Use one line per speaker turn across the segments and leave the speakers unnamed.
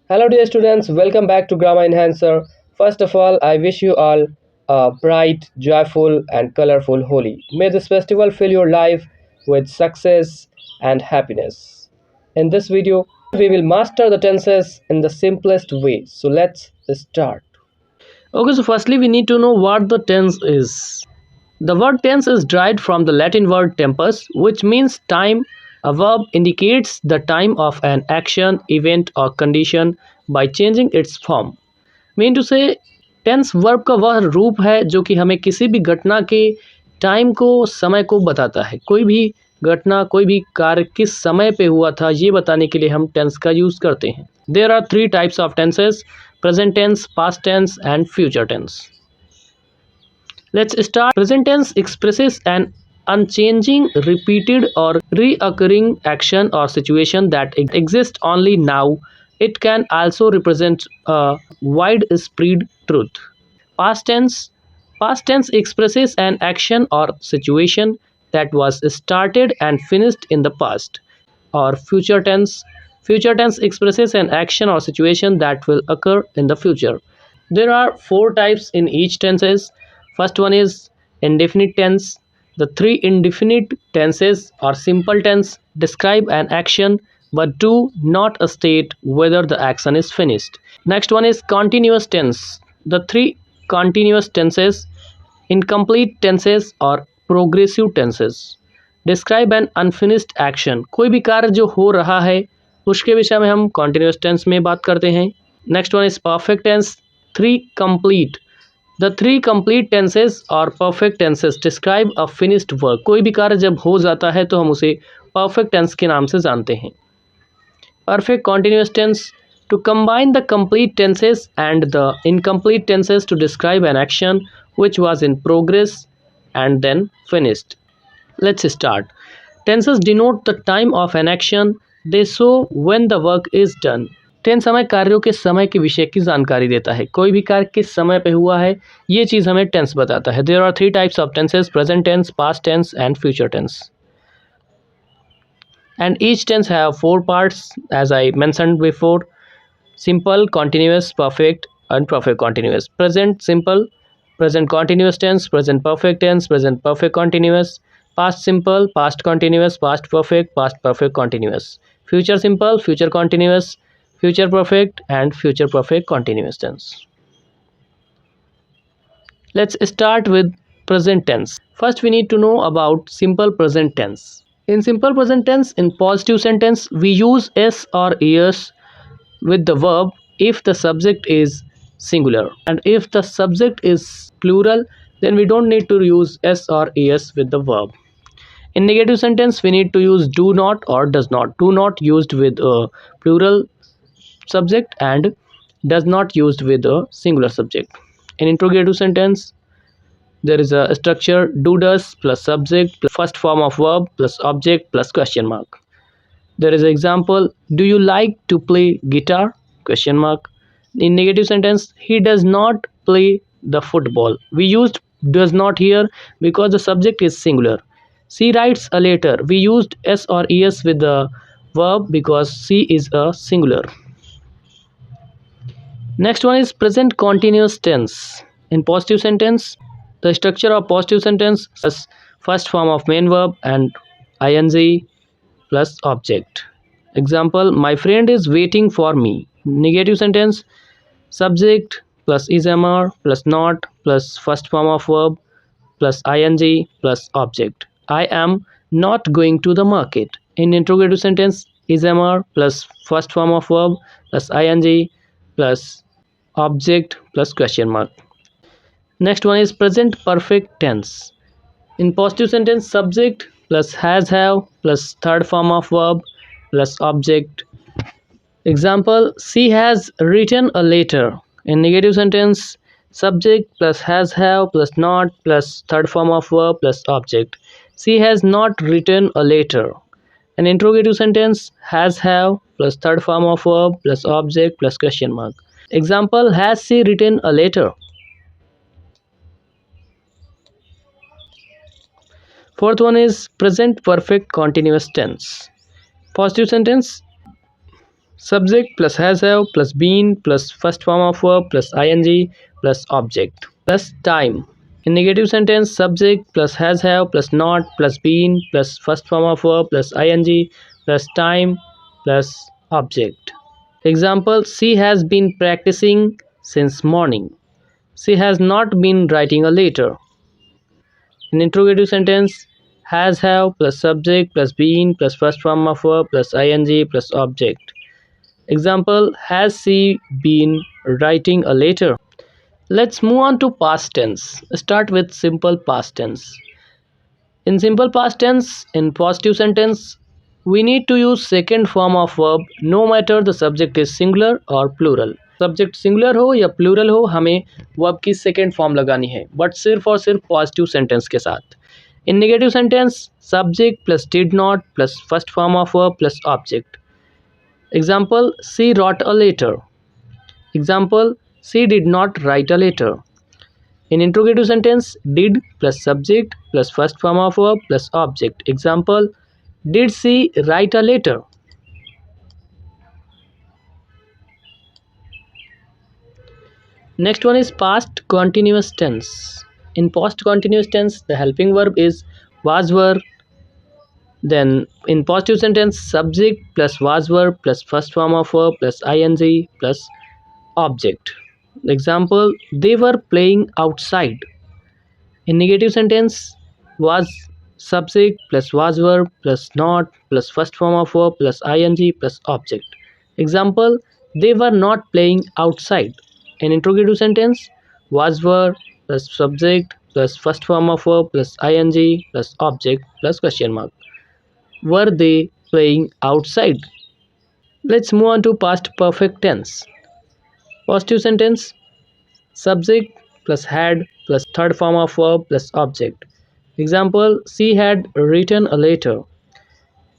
Hello, dear students. Welcome back to Grammar Enhancer. First of all, I wish you all a bright, joyful, and colorful Holi. May this festival fill your life with success and happiness. In this video, we will master the tenses in the simplest way. So, let's start. Okay, so firstly, we need to know what the tense is. The word tense is derived from the Latin word tempus, which means time. A verb indicates the time of an action, event, or condition by changing its form. Mean to say tense verb का वह रूप है जो कि हमें किसी भी घटना के टाइम को, समय को बताता है। कोई भी घटना, कोई भी कार्य किस समय पे हुआ था, ये बताने के लिए हम टेंस का यूज़ करते हैं। There are three types of tenses: present tense, past tense and future tense. Let's start. Present tense expresses an unchanging, repeated, or reoccurring action or situation that exists only now. It can also represent a widespread truth. Past tense. Past tense expresses an action or situation that was started and finished in the past. Or future tense. Future tense expresses an action or situation that will occur in the future. There are four types in each tenses. First one is indefinite tense. The three indefinite tenses or simple tense describe an action but do not state whether the action is finished. Next one is continuous tense. The three continuous tenses, incomplete tenses or progressive tenses, describe an unfinished action. कोई भी कार्य जो हो रहा है उसके विषय में हम continuous tense में बात करते हैं. Next one is perfect tense. Three complete. The three complete tenses or perfect tenses describe a finished work. कोई भी कार्य जब हो जाता है तो हम उसे perfect tense के नाम से जानते हैं. Perfect continuous tense, to combine the complete tenses and the incomplete tenses to describe an action which was in progress and then finished. Let's start. Tenses denote the time of an action. They show when the work is done. Tense हमें कार्यों के समय के विषय की जानकारी देता है। कोई भी कार्य किस समय पे हुआ है, ये चीज़ हमें टेंस बताता है। There are three types of tenses: present tense, past tense and future tense. And each tense have four parts, as I mentioned before: simple, continuous, perfect and perfect continuous. Present simple, present continuous tense, present perfect tense, present perfect continuous. Past simple, past continuous, past perfect continuous. Future simple, future continuous, future perfect and future perfect continuous tense. Let's start with present tense. First we need to know about simple present tense. In simple present tense, in positive sentence, we use s or es with the verb if the subject is singular, and if the subject is plural, then we don't need to use s or es with the verb. In negative sentence, we need to use do not or does not. Do not used with a plural subject and does not used with a singular subject. In interrogative sentence, there is a structure: do does plus subject plus first form of verb plus object plus question mark. There is an example: do you like to play guitar? Question mark. In negative sentence, he does not play the football. We used does not here because the subject is singular. She writes a letter. We used s or es with the verb because she is a singular. Next one is present continuous tense. In positive sentence, the structure of positive sentence is first form of main verb and ing plus object. Example: my friend is waiting for me. Negative sentence: subject plus ismr plus not plus first form of verb plus ing plus object. I am not going to the market. In interrogative sentence, ismr plus first form of verb plus ing plus object plus question mark. Next one is present perfect tense. In positive sentence, subject plus has have plus third form of verb plus object. Example: she has written a letter. In negative sentence, subject plus has have plus not plus third form of verb plus object. She has not written a letter. An interrogative sentence: has have plus third form of verb plus object plus question mark. Example: has she written a letter? Fourth one is present perfect continuous tense. Positive sentence: Subject plus has have plus been plus first form of verb plus ing plus object plus time. In negative sentence, subject plus has have plus not plus been plus first form of verb plus ing plus time plus object. Example, she has been practicing since morning. She has not been writing a letter. In interrogative sentence, has have plus subject plus been plus first form of verb plus ing plus object. Example, has she been writing a letter? Let's move on to past tense. Start with simple past tense. In simple past tense, in positive sentence, we need to use second form of verb no matter the subject is singular or plural. Subject singular हो या plural हो, हमें verb की second form लगानी है, but सिर्फ और सिर्फ पॉजिटिव सेंटेंस के साथ. In negative sentence, subject plus did not plus first form of verb plus object. Example, she wrote a letter. Example, she did not write a letter. In interrogative sentence, did plus subject plus first form of verb plus object. Example, did she write a letter? Next one is past continuous tense. In past continuous tense, the helping verb is was were. Then in positive sentence, subject plus was were plus first form of verb plus ing plus object. Example, they were playing outside. In negative sentence, was subject plus was verb plus not plus first form of verb plus ing plus object. Example, they were not playing outside. In interrogative sentence, was were plus subject plus first form of verb plus ing plus object plus question mark. Were they playing outside? Let's move on to past perfect tense. Positive sentence, subject plus had plus third form of verb plus object. Example, she had written a letter.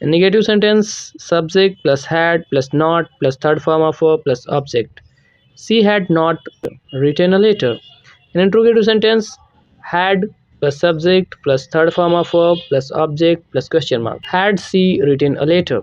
In negative sentence, subject plus had plus not plus third form of verb plus object. She had not written a letter. In interrogative sentence, had plus subject plus third form of verb plus object plus question mark. Had she written a letter?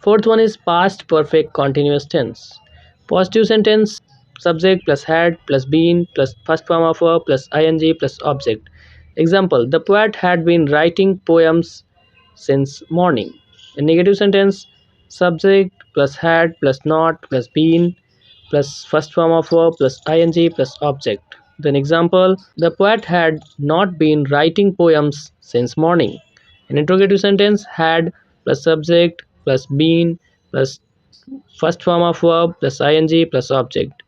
Fourth one is past perfect continuous tense. Positive sentence, subject plus had plus been plus first form of verb plus ing plus object. Example, the poet had been writing poems since morning. In negative sentence, subject plus had plus not plus been plus first form of verb plus ing plus object. Then example, the poet had not been writing poems since morning. In interrogative sentence, had plus subject plus been plus first form of verb plus ing plus object.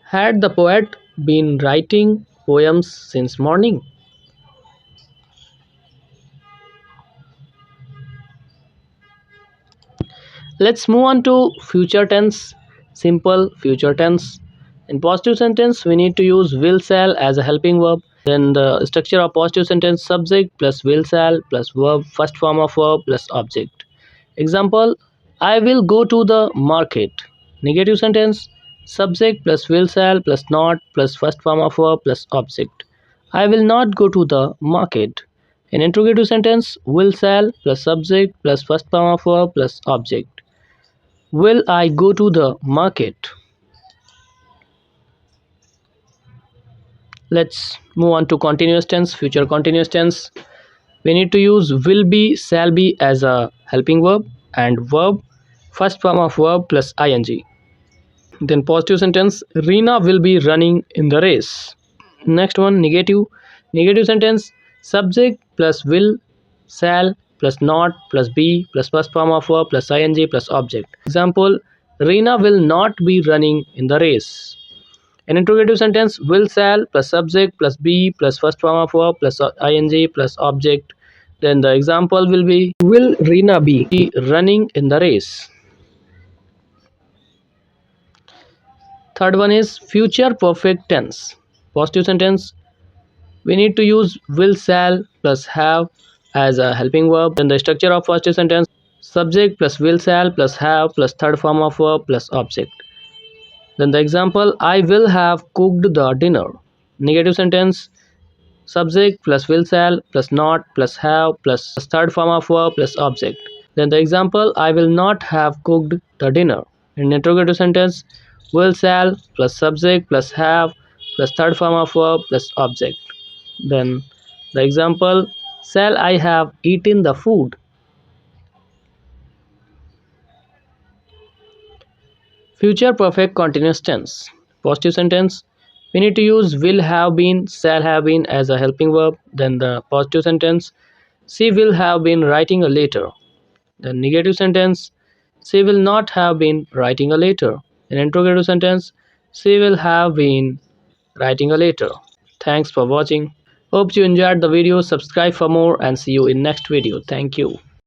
Had the poet been writing poems since morning? Let's move on to future tense, simple future tense. In positive sentence, we need to use will shall as a helping verb. Then the structure of positive sentence, subject plus will shall plus verb, first form of verb plus object. Example, I will go to the market. Negative sentence, subject plus will shall plus not plus first form of verb plus object. I will not go to the market. In interrogative sentence, will shall plus subject plus first form of verb plus object. Will I go to the market? Let's move on to continuous tense, future continuous tense. We need to use will be, shall be as a helping verb and verb, first form of verb plus ing. Then positive sentence, Reena will be running in the race. Next one, negative. Negative sentence, subject plus will, shall plus not plus be plus first form of verb plus ing plus object. Example, Reena will not be running in the race. An interrogative sentence, will shall plus subject plus be plus first form of verb plus ing plus object. Then the example will be, will Reena be running in the race? Third one is future perfect tense. Positive sentence, we need to use will shall plus have as a helping verb. Then the structure of positive sentence, subject plus will shall plus have plus third form of verb plus object. Then the example, I will have cooked the dinner. Negative sentence, subject plus will shall plus not plus have plus third form of verb plus object. Then the example, I will not have cooked the dinner. In interrogative sentence, will shall plus subject plus have plus third form of verb plus object. Then the example, shall I have eaten the food? Future perfect continuous tense. Positive sentence. We need to use will have been, shall have been as a helping verb. Then the positive sentence. She will have been writing a letter. The negative sentence. She will not have been writing a letter. In interrogative sentence. She will have been writing a letter. Thanks for watching. Hope you enjoyed the video. Subscribe for more and see you in next video. Thank you.